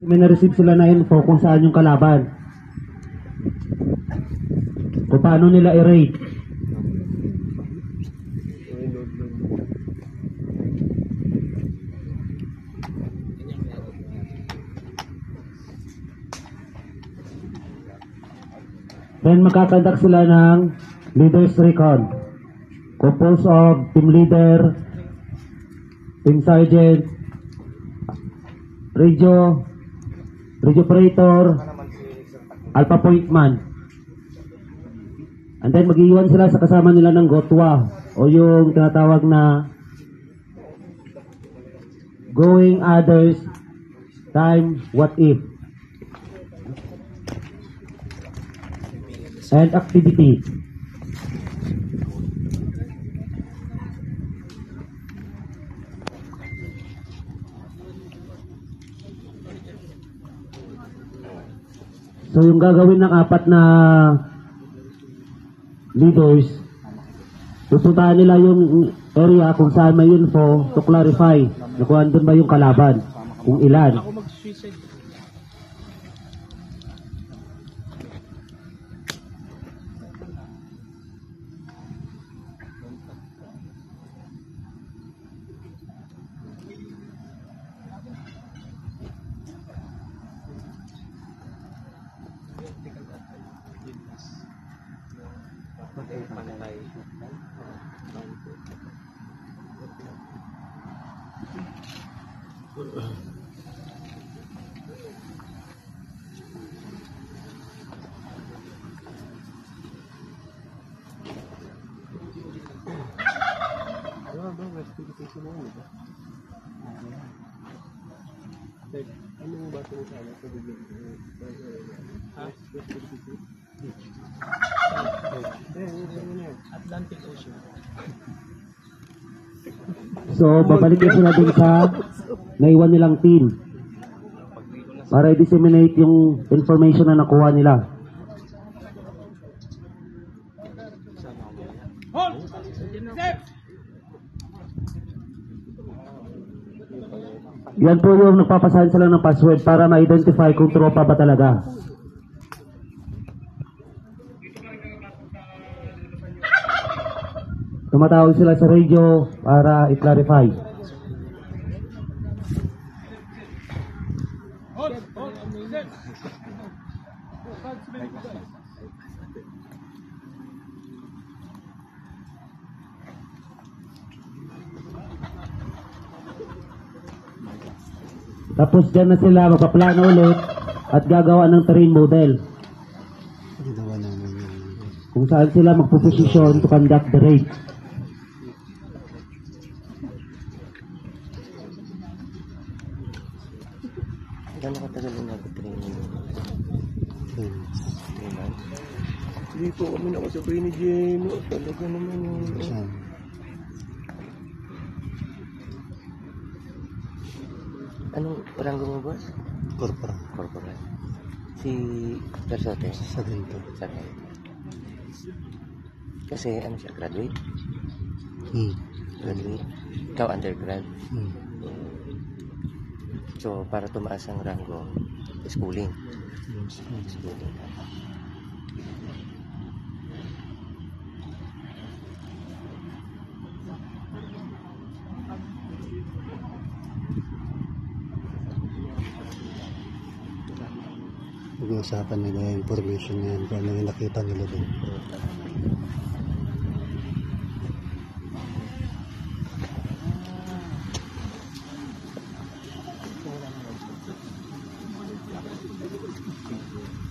May na-receive sila na info kung saan yung kalaban. Kung paano nila i-rate. Then magkakandak sila ng leaders recon. Composed of team leader, team sergeant, radio operator, alpha point man. And then mag-iwan sila sa kasama nila ng GOTWA o yung tinatawag na going others time what if and activity. So yung gagawin ng apat na leaders, pupuntahan nila yung area kung saan may info to clarify na kung andun ba yung kalaban, kung ilan. Atlantic Ocean. So babalik na sila dun sa naiwan nilang team para i-disseminate yung information na nakuha nila. Yan po yung nagpapasahan sila ng password para ma-identify kung tropa ba talaga. Tumatawag sila sa radio para i-clarify. Tapos dyan na sila magpaplano ulit at gagawa ng terrain model kung saan sila magpuposisyon to conduct the raid. Gano'n katagal yung nag-training? 3 months? Hindi po kami nakasabay ni Gino. Talaga naman yung... Anong rango mo, boss? Corporal. Corporal. Si Persote? Sargento. Kasi ano siya, graduate? Graduate? Ikaw undergrad? So, para tumaas ang rango, schooling. Schooling. Pag-uusapan nila yung information na yan, kung ano yung nakita nila doon.